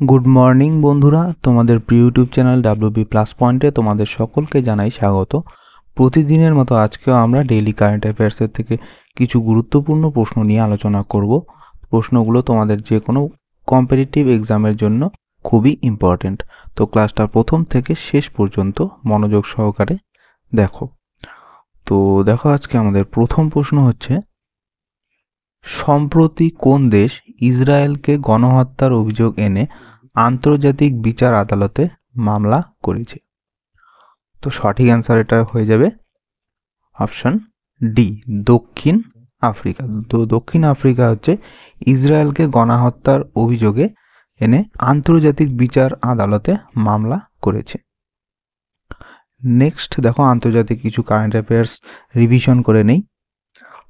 Good morning বন্ধুরা, তোমাদের প্রিয় ইউটিউব চ্যানেল ডাব্লিউবি প্লাস পয়েন্টে তোমাদের সকলকে জানাই স্বাগত। প্রতিদিনের মতো আজকেও আমরা ডেইলি কারেন্ট অ্যাফেয়ার্সের থেকে কিছু গুরুত্বপূর্ণ প্রশ্ন নিয়ে আলোচনা করব। প্রশ্নগুলো তোমাদের যে কোনো কম্পিটিটিভ এক্সামের জন্য খুবই ইম্পর্টেন্ট। তো ক্লাসটা প্রথম থেকে শেষ পর্যন্ত মনোযোগ সহকারে দেখো। তো দেখো, আজকে আমাদের প্রথম প্রশ্ন হচ্ছে, সম্প্রতি কোন দেশ ইসরায়েলকে গণহত্যার অভিযোগ এনে আন্তর্জাতিক বিচার আদালতে মামলা করেছে? তো সঠিক অ্যান্সার এটা হয়ে যাবে অপশন ডি, দক্ষিণ আফ্রিকা। তো দক্ষিণ আফ্রিকা হচ্ছে ইসরায়েলকে গণহত্যার অভিযোগে এনে আন্তর্জাতিক বিচার আদালতে মামলা করেছে। নেক্সট দেখো, আন্তর্জাতিক কিছু কারেন্ট অ্যাফেয়ার্স রিভিশন করে নেই।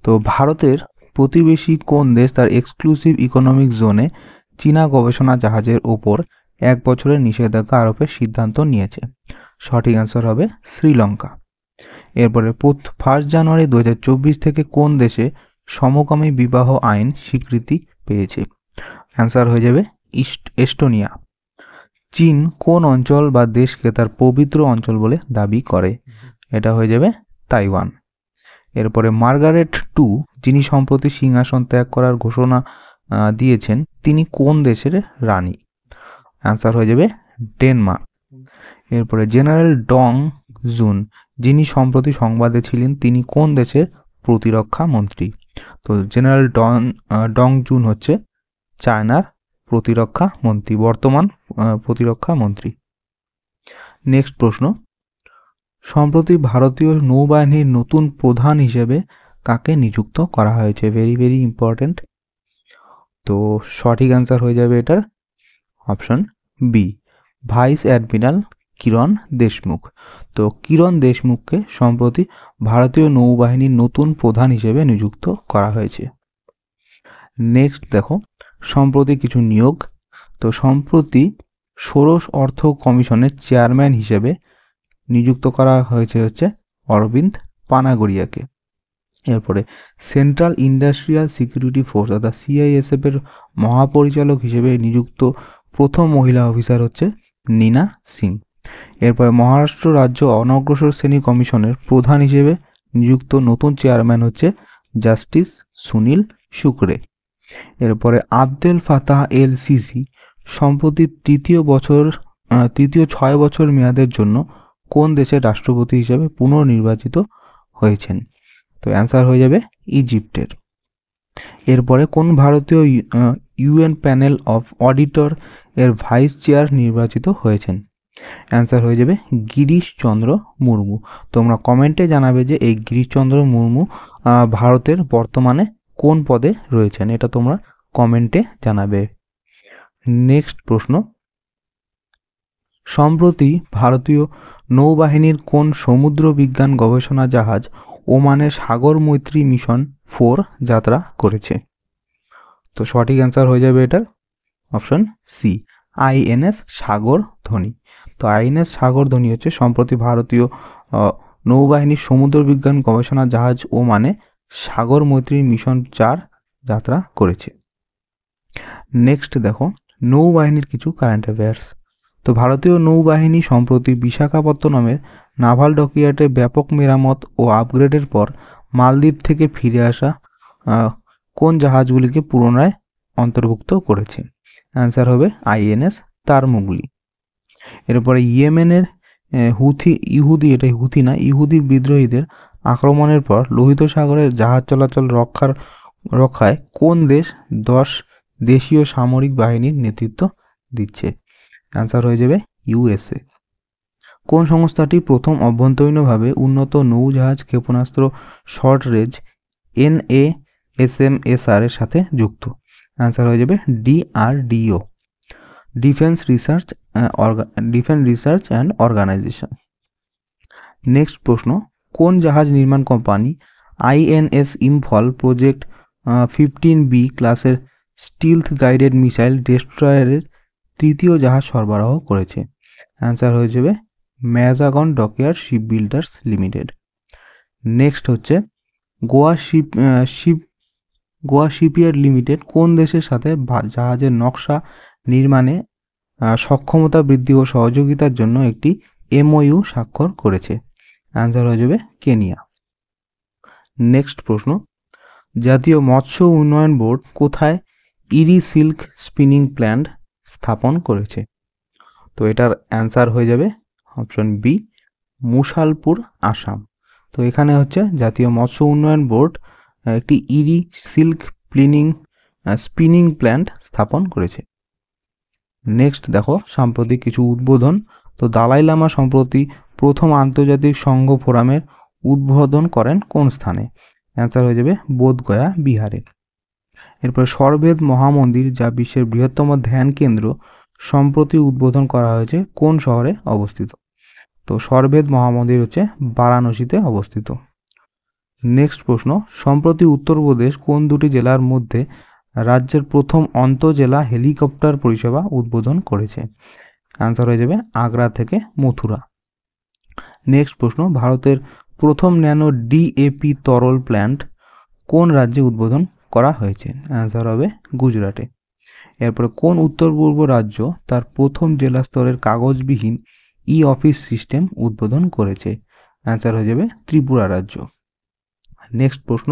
তো ভারতের প্রতিবেশী কোন দেশ তার এক্সক্লুসিভ ইকোনমিক জোনে চীনা গবেষণা জাহাজের ওপর 1 বছরের নিষেধাজ্ঞা আরোপের সিদ্ধান্ত নিয়েছে? সঠিক অ্যান্সার হবে শ্রীলঙ্কা। এরপরে 1 জানুয়ারি 2024 থেকে কোন দেশে সমকামী বিবাহ আইন স্বীকৃতি পেয়েছে? অ্যান্সার হয়ে যাবে এস্টোনিয়া। চীন কোন অঞ্চল বা দেশকে তার পবিত্র অঞ্চল বলে দাবি করে? এটা হয়ে যাবে তাইওয়ান। এরপরে মার্গারেট টু, যিনি সম্প্রতি সিংহাসন ত্যাগ করার ঘোষণা দিয়েছেন, তিনি কোন দেশের রানী? অ্যান্সার হয়ে যাবে ডেনমার্ক। এরপরে জেনারেল ডং জুন, যিনি সম্প্রতি সংবাদে ছিলেন, তিনি কোন দেশের প্রতিরক্ষা মন্ত্রী? তো জেনারেল ডং জুন হচ্ছে চায়নার প্রতিরক্ষা মন্ত্রী, বর্তমান প্রতিরক্ষা মন্ত্রী। নেক্সট প্রশ্ন, সম্প্রতি ভারতীয় নৌবাহিনীর নতুন প্রধান হিসেবে কাকে নিযুক্ত করা হয়েছে? Very very important. তো সঠিক অ্যান্সার হয়ে যাবে এটার অপশন বি, ভাইস অ্যাডমিরাল কিরণ দেশমুখ। তো কিরণ দেশমুখকে সম্প্রতি ভারতীয় নৌবাহিনীর নতুন প্রধান হিসেবে নিযুক্ত করা হয়েছে। নেক্সট দেখো, সম্প্রতি কিছু নিয়োগ। তো সম্প্রতি ষোড়শ অর্থ কমিশনের চেয়ারম্যান হিসেবে নিযুক্ত করা হয়েছে হচ্ছে অরবিন্দ পানাগড়িয়াকে। এরপরে সেন্ট্রাল ইন্ডাস্ট্রিয়াল সিকিউরিটি ফোর্স অর্থাৎ সিআইএসএফ এর মহাপরিচালক হিসেবে নিযুক্ত প্রথম মহিলা অফিসার হচ্ছে নীনা সিং। এরপরে মহারাষ্ট্র রাজ্য অনগ্রসর শ্রেণী কমিশনের প্রধান হিসেবে নিযুক্ত নতুন চেয়ারম্যান হচ্ছে জাস্টিস সুনীল শুক্রে। এরপরে আবদেল ফাতাহ এল সিসি সম্প্রতি তৃতীয় 6 বছর মেয়াদের জন্য কোন দেশের রাষ্ট্রপতি হিসেবে পুনর্নির্বাচিত হয়েছেন? তো অ্যান্সার হয়ে যাবে ইজিপ্টের। এরপরে কোন ভারতীয় ইউএন প্যানেল অফ অডিটর এর ভাইস চেয়ার নির্বাচিত হয়েছেন? অ্যান্সার হয়ে যাবে গিরিশচন্দ্র মুর্মু। তোমরা কমেন্টে জানাবে যে এই গিরিশচন্দ্র মুর্মু ভারতের বর্তমানে কোন পদে রয়েছেন, এটা তোমরা কমেন্টে জানাবে। নেক্সট প্রশ্ন, সম্প্রতি ভারতীয় নৌবাহিনীর কোন সমুদ্র বিজ্ঞান গবেষণা জাহাজ ওমানের সাগর মৈত্রী মিশন 4 যাত্রা করেছে? তো সঠিক অ্যান্সার হয়ে যাবে এটার অপশন সি, আইএনএস সাগরধনী। তো আইএনএস সাগরধনী হচ্ছে সম্প্রতি ভারতীয় নৌবাহিনীর সমুদ্র বিজ্ঞান গবেষণা জাহাজ ওমানে সাগর মৈত্রী মিশন 4 যাত্রা করেছে। নেক্সট দেখো, নৌবাহিনীর কিছু কারেন্ট অ্যাফেয়ার্স। তো ভারতীয় নৌবাহিনী সম্প্রতি বিশাখাপত্তনমের নাভাল ডকইয়ার্ডে ব্যাপক মেরামত ও আপগ্রেডের পর মালদ্বীপ থেকে ফিরে আসা কোন জাহাজগুলিকে পুনরায় অন্তর্ভুক্ত করেছে? অ্যান্সার হবে আইএনএস তারমুগলি। এরপরে ইয়েমেনের ইহুদি বিদ্রোহীদের আক্রমণের পর লোহিত সাগরের জাহাজ চলাচল রক্ষায় কোন দেশ 10 দেশীয় সামরিক বাহিনীর নেতৃত্ব দিচ্ছে? অ্যান্সার হয়ে যাবে ইউএসএ। কোন সংস্থাটি প্রথম অভ্যন্তরীণভাবে উন্নত নৌজাহাজ ক্ষেপণাস্ত্র শর্ট রেঞ্জ NASAMSR এর সাথে যুক্ত? অ্যান্সার হয়ে যাবে DRDO, defence research and organisation. Next প্রশ্ন, কোন জাহাজ নির্মাণ company INS Imphal project 15B ক্লাসের স্টিলথ গাইডেড মিসাইল ডেস্ট্রয়ারের তৃতীয় জাহাজ সরবরাহ করেছে? অ্যান্সার হয়ে যাবে Mazagon dockyard ship builders limited. Next হচ্ছে গোয়া শিপইয়ার্ড লিমিটেড কোন দেশের সাথে জাহাজের নকশা নির্মাণে সক্ষমতা বৃদ্ধি ও সহযোগিতার জন্য একটি এমওইউ স্বাক্ষর করেছে? অ্যান্সার হয়ে যাবে কেনিয়া। নেক্সট প্রশ্ন, জাতীয় মৎস্য উন্নয়ন বোর্ড কোথায় ইরি সিল্ক স্পিনিং প্ল্যান্ট স্থাপন করেছে? তো এটার অ্যান্সার হয়ে যাবে অপশন বি, মুশালপুর, আসাম। তো এখানে হচ্ছে জাতীয় মৎস্য উন্নয়ন বোর্ড একটি ইরি সিল্ক স্পিনিং প্ল্যান্ট স্থাপন করেছে। নেক্সট দেখো সাম্প্রতিক কিছু উদ্বোধন। তো দালাই লামা সম্প্রতি প্রথম আন্তর্জাতিক সংঘ ফোরামের উদ্বোধন করেন কোন স্থানে? অ্যান্সার হয়ে যাবে বোধগয়া, বিহারে। এরপর সরবেদ মহামন্দির, যা বিশ্বের বৃহত্তম ধ্যান কেন্দ্র, সম্প্রতি উদ্বোধন করা হয়েছে কোন শহরে অবস্থিত? তো সরবেদ মহামন্দির হচ্ছে বারাণসীতে অবস্থিত। নেক্সট প্রশ্ন, সম্প্রতি উত্তরপ্রদেশ কোন দুটি জেলার মধ্যে রাজ্যের প্রথম আন্তঃজেলা হেলিকপ্টার পরিষেবা উদ্বোধন করেছে? অ্যান্সার হয়ে যাবে আগ্রা থেকে মথুরা। নেক্সট প্রশ্ন, ভারতের প্রথম ন্যানো ডিএপি তরল প্ল্যান্ট কোন রাজ্যে উদ্বোধন করা হয়েছে? অ্যান্সার হবে গুজরাটে। এরপরে কোন উত্তর পূর্ব রাজ্য তার প্রথম জেলা স্তরের কাগজবিহীন ই অফিস সিস্টেম উদ্বোধন করেছে? অ্যান্সার হয়ে যাবে ত্রিপুরা রাজ্য। নেক্সট প্রশ্ন,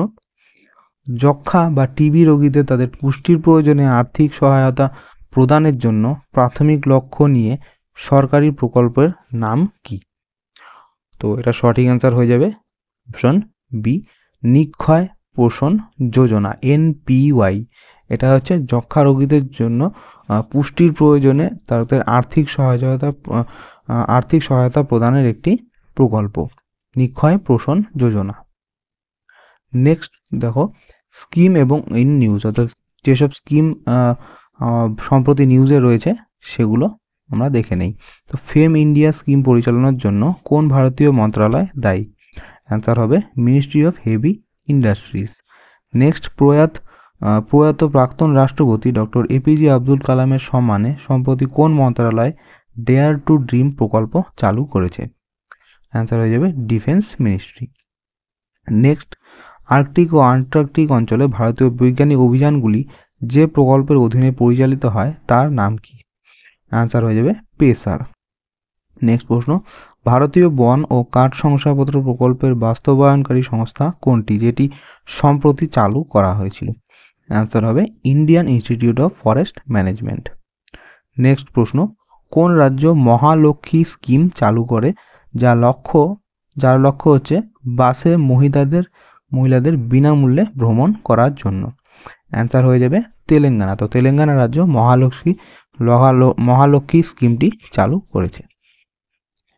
যক্ষ্মা বা টিবি রোগীদের তাদের পুষ্টির প্রয়োজনে আর্থিক সহায়তা প্রদানের জন্য প্রাথমিক লক্ষ্য নিয়ে সরকারি প্রকল্পের নাম কি? তো এটা সঠিক অ্যান্সার হয়ে যাবে অপশন বি, নিক্ষয় পোষণ যোজনা, এনপিওয়াই। এটা হচ্ছে যক্ষ্মা রোগীদের জন্য পুষ্টির প্রয়োজনে তাদের আর্থিক সহায়তা প্রদানের একটি প্রকল্প, নিক্ষয় পোষণ যোজনা। নেক্সট দেখো স্কিম এবং ইন নিউজ, অর্থাৎ যেসব স্কিম সম্প্রতি নিউজে রয়েছে সেগুলো আমরা দেখে নেই। তো ফেম ইন্ডিয়া স্কিম পরিচালনার জন্য কোন ভারতীয় মন্ত্রণালয় দায়ী? অ্যান্সার হবে ministry of heavy industries. Next, প্রয়াত প্রাক্তন রাষ্ট্রপতি ডক্টর এপিজে আব্দুল কালামের সম্মানে সম্প্রতি কোন মন্ত্রণালয় ডেয়ার টু ড্রিম প্রকল্প চালু করেছে? অ্যান্সার হয়ে যাবে ডিফেন্স মিনিস্ট্রি। নেক্সট, আর্কটিক ও আন্টার্কটিক অঞ্চলে ভারতীয় বৈজ্ঞানিক অভিযানগুলি যে প্রকল্পের অধীনে পরিচালিত হয় তার নাম কি? অ্যান্সার হয়ে যাবে পেসার। নেক্সট প্রশ্ন, ভারতীয় বন ও কাঠ শংসাপত্র প্রকল্পের বাস্তবায়নকারী সংস্থা কোনটি, যেটি সম্প্রতি চালু করা হয়েছিল? অ্যান্সার হবে Indian institute of forest management. Next প্রশ্ন, কোন রাজ্য মহালক্ষ্মী স্কিম চালু করে যার লক্ষ্য হচ্ছে বাসে মহিলাদের বিনামূল্যে ভ্রমণ করার জন্য? অ্যান্সার হয়ে যাবে তেলেঙ্গানা। তো তেলেঙ্গানা রাজ্য মহালক্ষ্মী স্কিমটি চালু করেছে।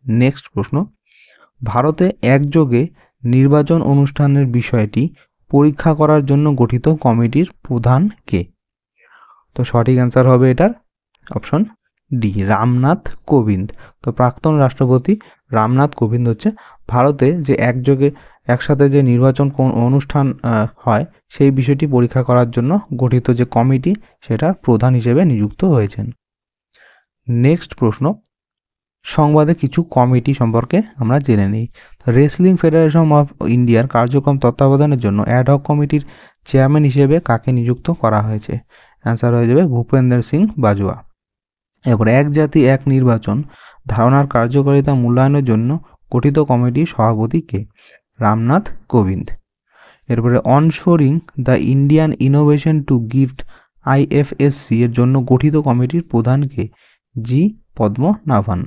নেক্সট প্রশ্ন, ভারতে একযোগে নির্বাচন অনুষ্ঠানের বিষয়টি পরীক্ষা করার জন্য গঠিত কমিটির প্রধান কে? তো সঠিক অ্যান্সার হবে এটার অপশন ডি, রামনাথ কোবিন্দ। তো প্রাক্তন রাষ্ট্রপতি রামনাথ কোবিন্দ হচ্ছে ভারতে যে একসাথে যে নির্বাচন কোন অনুষ্ঠান হয় সেই বিষয়টি পরীক্ষা করার জন্য গঠিত যে কমিটি সেটার প্রধান হিসেবে নিযুক্ত হয়েছেন। নেক্সট প্রশ্ন, সংবাদে কিছু কমিটি সম্পর্কে আমরা জেনে নিই। রেসলিং ফেডারেশন অফ ইন্ডিয়ার কার্যক্রম তত্ত্বাবধানের জন্য অ্যাডহক কমিটির চেয়ারম্যান হিসেবে কাকে নিযুক্ত করা হয়েছে? অ্যান্সার হয়ে যাবে ভূপেন্দ্র সিং বাজওয়া। এরপর এক জাতি এক নির্বাচন ধারণার কার্যকারিতা মূল্যায়নের জন্য গঠিত কমিটির সভাপতি কে? রামনাথ কোবিন্দ। এরপরে onshoring the Indian innovation to GIFT IFSC এর জন্য গঠিত কমিটির প্রধান কে? জি পদ্মনাভন।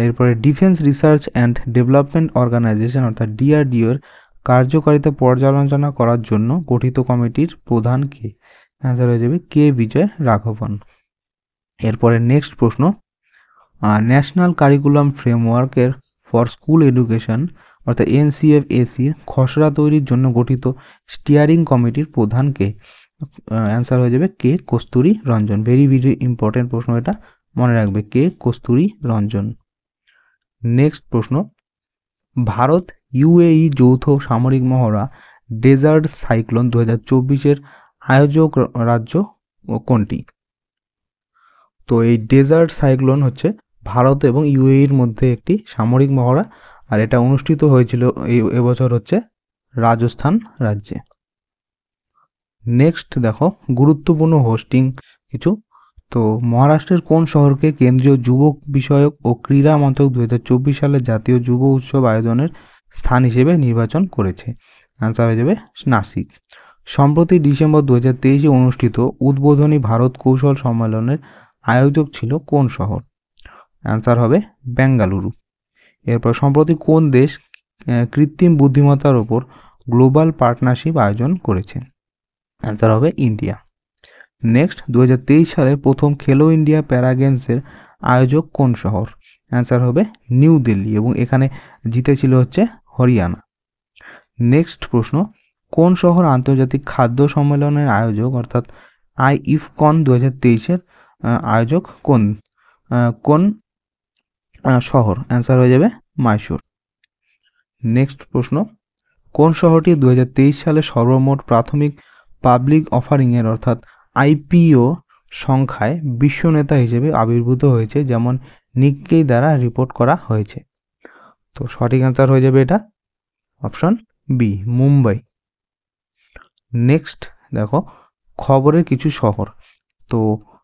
এরপরে defence research and development organisation অর্থাৎ ডিআরডিও এর কার্যকারিতা পর্যালোচনা করার জন্য গঠিত কমিটির প্রধান কে? অ্যান্সার হয়ে যাবে কে বিজয় রাঘবন। এরপরে নেক্সট প্রশ্ন, ন্যাশনাল কারিকুলাম ফ্রেমওয়ার্কের ফর স্কুল এডুকেশন অর্থাৎ এনসিএফএসির খসড়া তৈরির জন্য গঠিত স্টিয়ারিং কমিটির প্রধান কে? অ্যান্সার হয়ে যাবে কে কস্তুরী রঞ্জন। ভেরি ভেরি ইম্পর্টেন্ট প্রশ্ন, এটা মনে রাখবে, কে কস্তুরী রঞ্জন। নেক্সট প্রশ্ন, ভারত ইউএই যৌথ সামরিক মহড়া ডেজার্ট সাইক্লোন 2024-এর আয়োজক রাজ্য কোনটি? তো এই ডেজার্ট সাইক্লোন হচ্ছে ভারত এবং ইউএইর মধ্যে একটি সামরিক মহড়া, আর এটা অনুষ্ঠিত হয়েছিল এবছর হচ্ছে রাজস্থান রাজ্যে। নেক্সট দেখো গুরুত্বপূর্ণ হোস্টিং কিছু। তো মহারাষ্ট্রের কোন শহরকে কেন্দ্রীয় যুব বিষয়ক ও ক্রীড়া মন্ত্রক 2024 সালে জাতীয় যুব উৎসব আয়োজনের স্থান হিসেবে নির্বাচন করেছে? অ্যান্সার হয়ে যাবে নাসিক। সম্প্রতি ডিসেম্বর 2023-এ অনুষ্ঠিত উদ্বোধনী ভারত কৌশল সম্মেলনের আয়োজক ছিল কোন শহর? অ্যান্সার হবে বেঙ্গালুরু। এরপর সম্প্রতি কোন দেশ কৃত্রিম বুদ্ধিমত্তার ওপর গ্লোবাল পার্টনারশিপ আয়োজন করেছে? অ্যান্সার হবে ইন্ডিয়া। নেক্সট 2023 সালে প্রথম খেলো ইন্ডিয়া প্যারা গেমসের আয়োজক কোন শহর? অ্যান্সার হবে নিউ দিল্লি, এবং এখানে জিতেছিল হচ্ছে হরিয়ানা। নেক্সট প্রশ্ন, কোন শহর আন্তর্জাতিক খাদ্য সম্মেলনের আয়োজক অর্থাৎ আইইফকন 2023-এর আয়োজক কোন শহর? অ্যান্সার হয়ে যাবে মাইসোর। নেক্সট প্রশ্ন, কোন শহরটি 2023 সালে সর্বমোট প্রাথমিক পাবলিক অফারিংয়ের অর্থাৎ আইপিও সংখ্যায় বিশ্ব নেতা হিসেবে আবির্ভূত হয়েছে, যেমন নিক্কেই দ্বারা রিপোর্ট করা হয়েছে? তো সঠিক অ্যান্সার হয়ে যাবে এটা অপশন বি, মুম্বাই। নেক্সট দেখো খবরের কিছু শহর। তো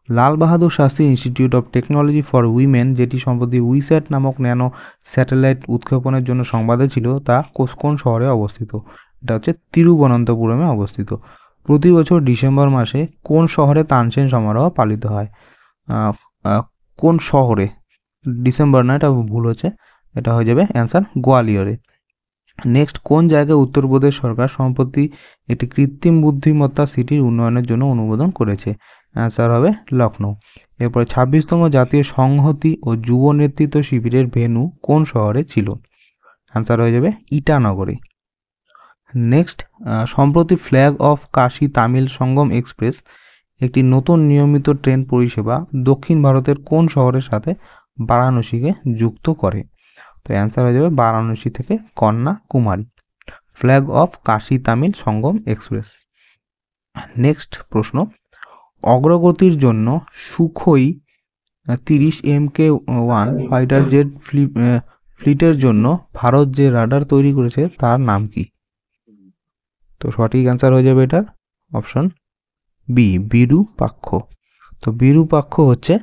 Lal Bahadur Shastri institute of technology for women, যেটি সম্প্রতি উইস্যাট নামক ন্যানো স্যাটেলাইট উৎক্ষেপণের জন্য সংবাদে ছিল, তা কোন শহরে অবস্থিত? এটা হচ্ছে তিরুবনন্তপুরমে অবস্থিত। প্রতি বছর ডিসেম্বর মাসে কোন শহরে তানসেন সমারোহ পালিত হয়? কোন শহরে? ডিসেম্বর না, এটা ভুল হচ্ছে, এটা হয়ে যাবে অ্যান্সার গোয়ালিয়রে। নেক্সট, কোন জায়গায় উত্তরপ্রদেশ সরকার সম্প্রতি একটি কৃত্রিম বুদ্ধিমত্তা সিটির উন্নয়নের জন্য অনুমোদন করেছে? অ্যান্সার হবে লখনৌ। এরপরে 26তম জাতীয় সংহতি ও যুব নেতৃত্ব শিবিরের ভেন্যু কোন শহরে ছিল? অ্যান্সার হয়ে যাবে ইটানগরে। নেক্সট, সম্প্রতি flag of Kashi Tamil Sangam express একটি নতুন নিয়মিত ট্রেন পরিষেবা দক্ষিণ ভারতের কোন শহরের সাথে বারাণসীকে যুক্ত করে? তো অ্যান্সার হয়ে যাবে বারাণসী থেকে Kanyakumari. Flag of Kashi Tamil Sangam express. Next প্রশ্ন, অগ্রগতির জন্য সুখোই 30 MK1 ফাইটার জেট ফ্লিটের জন্য ভারত যে রাডার তৈরি করেছে তার নাম কি? তো সঠিক অ্যান্সার হয়ে যাবে এটার অপশন বি, বিরূপাক্ষ। তো বিরূপাক্ষ হচ্ছে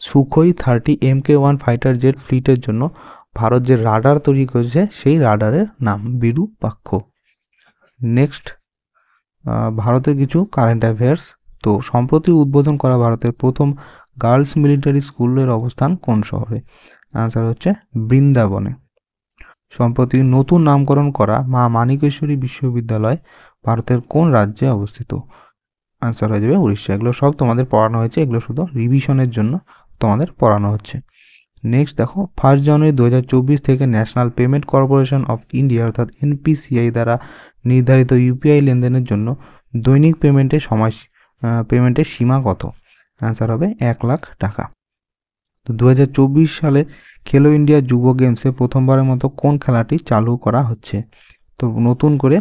সুখোই 30 MK1 ফাইটার জেট ফ্লিটের জন্য ভারত যে রাডার তৈরি করেছে সেই রাডারের নাম বিরূপাক্ষ। নেক্সট, ভারতের কিছু কারেন্ট অ্যাফেয়ার্স। তো সম্প্রতি উদ্বোধন করা ভারতের প্রথম গার্লস মিলিটারি স্কুলের অবস্থান কোন শহরে? অ্যান্সার হচ্ছে বৃন্দাবনে। সম্প্রতি নতুন নামকরণ করা মা মানিকেশ্বরী বিশ্ববিদ্যালয় ভারতের কোন রাজ্যে অবস্থিত? অ্যান্সার হয়ে যাবে উড়িষ্যা। এগুলো সব তোমাদের পড়ানো হয়েছে, এগুলো শুধু রিভিশনের জন্য তোমাদের পড়ানো হচ্ছে। নেক্সট দেখো, 1 জানুয়ারি 2024 থেকে national payment corporation of India অর্থাৎ এনপিসিআই দ্বারা নির্ধারিত ইউপিআই লেনদেনের জন্য দৈনিক পেমেন্টের সীমা কত? অ্যান্সার হবে 1 লাখ টাকা। তো 2024 সালে খেলো ইন্ডিয়া যুব গেমসে প্রথমবারের মতো কোন খেলাটি চালু করা হচ্ছে? তো নতুন করে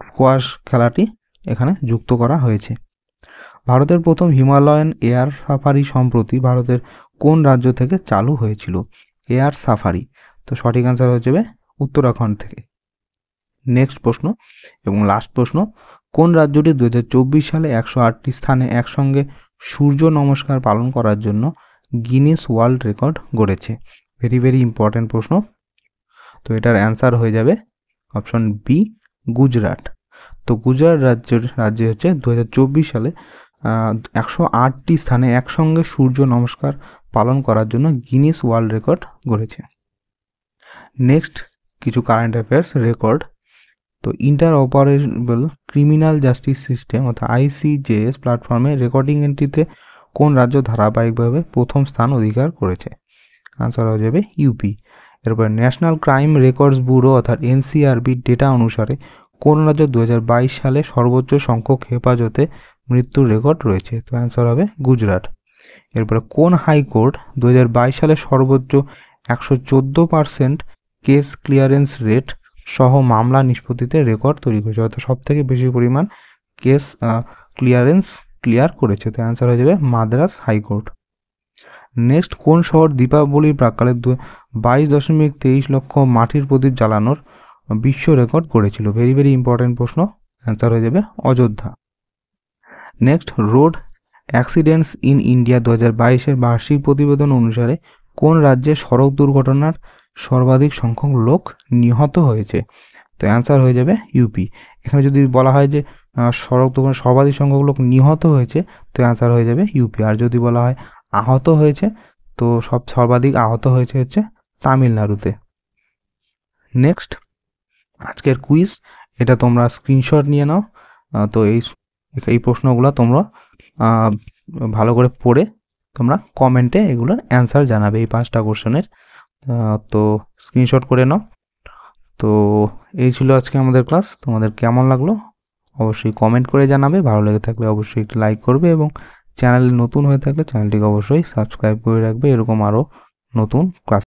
স্কোয়াশ খেলাটি এখানে যুক্ত করা হয়েছে। ভারতের প্রথম হিমালয়ান এয়ার সাফারি সম্প্রতি ভারতের কোন রাজ্য থেকে চালু হয়েছিল? Air safari. তো সঠিক অ্যান্সার হয়ে যাবে উত্তরাখণ্ড থেকে। নেক্সট প্রশ্ন এবং লাস্ট প্রশ্ন, কোন রাজ্যটি 2024 সালে 108টি স্থানে একসঙ্গে সূর্য নমস্কার পালন করার জন্য গিনেস ওয়ার্ল্ড রেকর্ড গড়েছে? ভেরি ভেরি ইম্পর্টেন্ট প্রশ্ন। তো এটার অ্যান্সার হয়ে যাবে অপশন বি, গুজরাট। তো গুজরাট রাজ্যে হচ্ছে 2024 সালে 108টি স্থানে একসঙ্গে সূর্য নমস্কার পালন করার জন্য গিনেস ওয়ার্ল্ড রেকর্ড গড়েছে। নেক্সট কিছু কারেন্ট অ্যাফেয়ার্স রেকর্ড। তো inter operable criminal justice system অর্থাৎ আইসিজেএস প্ল্যাটফর্মে রেকর্ডিং এন্ট্রিতে কোন রাজ্য ধারাবাহিকভাবে প্রথম স্থান অধিকার করেছে? আনসার হয়ে যাবে ইউপি। এরপর ন্যাশনাল ক্রাইম রেকর্ডস ব্যুরো অর্থাৎ এনসিআরবি ডেটা অনুসারে কোন রাজ্য 2022 সালে সর্বোচ্চ সংখ্যক হেফাজতে মৃত্যুর রেকর্ড রয়েছে? তো অ্যান্সার হবে গুজরাট। এরপরে কোন হাইকোর্ট 2022 সালে সর্বোচ্চ 114% কেস ক্লিয়ারেন্স রেট সহ মামলা নিষ্পত্তিতে রেকর্ড তৈরি করেছে, অর্থাৎ সব থেকে বেশি পরিমাণ কেস ক্লিয়ার করেছে? তো অ্যান্সার হয়ে যাবে মাদ্রাস হাইকোর্ট। নেক্সট, কোন শহর দীপাবলির প্রাক্কালে 22.23 লক্ষ মাটির প্রদীপ জ্বালানোর বিশ্ব রেকর্ড করেছিল? ভেরি ভেরি ইম্পর্টেন্ট প্রশ্ন। অ্যান্সার হয়ে যাবে Ayodhya. Next, road accidents in India 2022-এর বার্ষিক প্রতিবেদন অনুসারে কোন রাজ্যে সড়ক দুর্ঘটনার সর্বাধিক সংখ্যক লোক নিহত হয়েছে? তো অ্যান্সার হয়ে যাবে ইউপি। এখানে যদি বলা হয় যে সড়ক দুর্ঘটনায় সর্বাধিক সংখ্যক লোক নিহত হয়েছে, তো অ্যান্সার হয়ে যাবে ইউপি। আর যদি বলা হয় আহত হয়েছে, তো সর্বাধিক আহত হয়েছে হচ্ছে তামিলনাড়ুতে। নেক্সট, আজকের কুইজ, এটা তোমরা স্ক্রিনশট নিয়ে নাও। তো এই প্রশ্নগুলো তোমরা ভালো করে পড়ে তোমরা কমেন্টে এগুলোর অ্যান্সার জানাবে এই 5টা কোশ্চেনের। তো স্ক্রিনশট করে নাও। তো এই ছিল আজকে আমাদের ক্লাস। তোমাদের কেমন লাগলো অবশ্যই কমেন্ট করে জানাবে। ভালো লেগে থাকলে অবশ্যই একটু লাইক করবে এবং চ্যানেলে নতুন হয়ে থাকলে চ্যানেলটিকে অবশ্যই সাবস্ক্রাইব করে রাখবে এরকম আরও নতুন ক্লাস